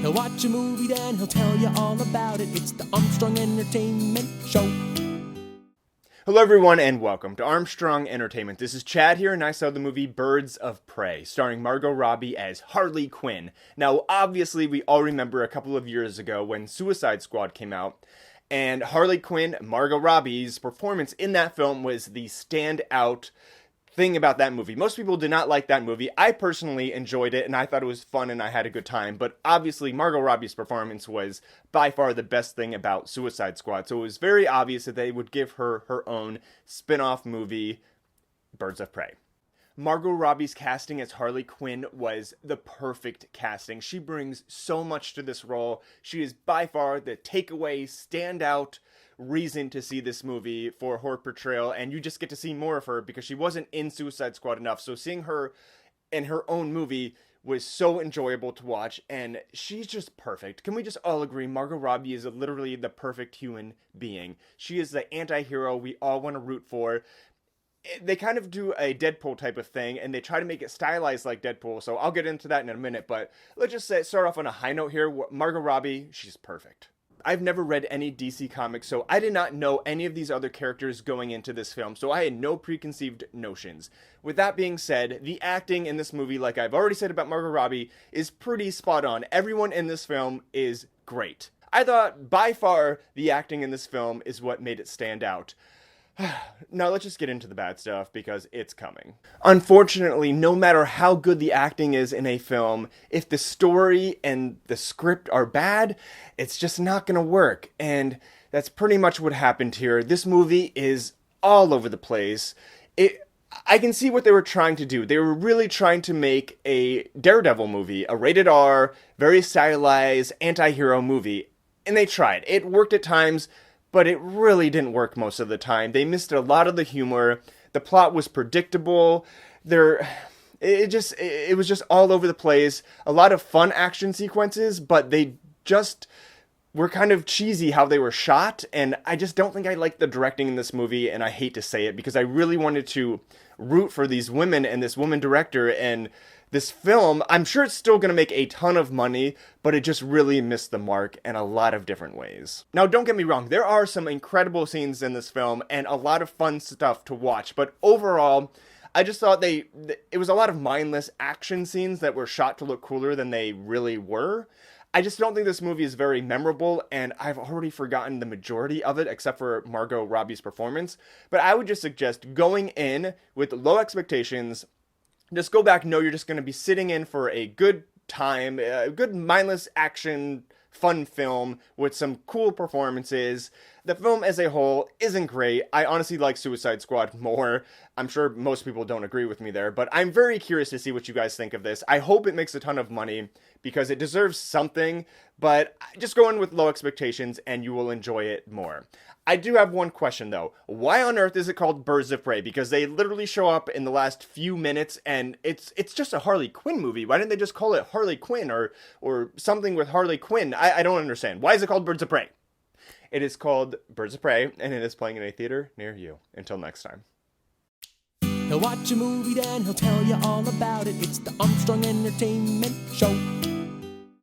He'll watch a movie, then he'll tell you all about it. It's the Armstrong Entertainment Show. Hello everyone and welcome to Armstrong Entertainment. This is Chad here and I saw the movie Birds of Prey, starring Margot Robbie as Harley Quinn. Now obviously we all remember a couple of years ago when Suicide Squad came out, and Harley Quinn, Margot Robbie's performance in that film was the standout thing about that movie. Most people did not like that movie. I personally enjoyed it and I thought it was fun and I had a good time, but obviously Margot Robbie's performance was by far the best thing about Suicide Squad, so it was very obvious that they would give her her own spin-off movie, Birds of Prey. Margot Robbie's casting as Harley Quinn was the perfect casting. She brings so much to this role. She is by far the takeaway, standout reason to see this movie for her portrayal, and you just get to see more of her because she wasn't in Suicide Squad enough. So seeing her in her own movie was so enjoyable to watch, and she's just perfect. Can we just all agree Margot Robbie is literally the perfect human being? She is the anti-hero we all want to root for. They kind of do a Deadpool type of thing, and they try to make it stylized like Deadpool, so I'll get into that in a minute, but let's just start off on a high note here. Margot Robbie, she's perfect. I've never read any DC comics, so I did not know any of these other characters going into this film, so I had no preconceived notions. With that being said, the acting in this movie, like I've already said about Margot Robbie, is pretty spot on. Everyone in this film is great. I thought, by far, the acting in this film is what made it stand out. Now let's just get into the bad stuff because it's coming. Unfortunately, no matter how good the acting is in a film, if the story and the script are bad, it's just not gonna work. And that's pretty much what happened here. This movie is all over the place. I can see what they were trying to do. They were really trying to make a Daredevil movie, a rated R, very stylized anti-hero movie. And they tried. It worked at times, but it really didn't work most of the time. They missed a lot of the humor. The plot was predictable. It was just all over the place. A lot of fun action sequences, but they just were kind of cheesy how they were shot, and I just don't think I liked the directing in this movie, and I hate to say it because I really wanted to root for these women and this woman director, and this film, I'm sure it's still going to make a ton of money, but it just really missed the mark in a lot of different ways. Now, don't get me wrong, there are some incredible scenes in this film and a lot of fun stuff to watch, but overall, I just thought it was a lot of mindless action scenes that were shot to look cooler than they really were. I just don't think this movie is very memorable, and I've already forgotten the majority of it, except for Margot Robbie's performance, but I would just suggest going in with low expectations. Just go back, know you're just going to be sitting in for a good time, a good mindless action, fun film with some cool performances. The film as a whole isn't great. I honestly like Suicide Squad more. I'm sure most people don't agree with me there, but I'm very curious to see what you guys think of this. I hope it makes a ton of money because it deserves something, but just go in with low expectations and you will enjoy it more. I do have one question though. Why on earth is it called Birds of Prey? Because they literally show up in the last few minutes and it's just a Harley Quinn movie. Why didn't they just call it Harley Quinn or something with Harley Quinn? I don't understand. Why is it called Birds of Prey? It is called Birds of Prey and it is playing in a theater near you. Until next time. He'll watch a movie, then he'll tell you all about it. It's the Armstrong Entertainment Show.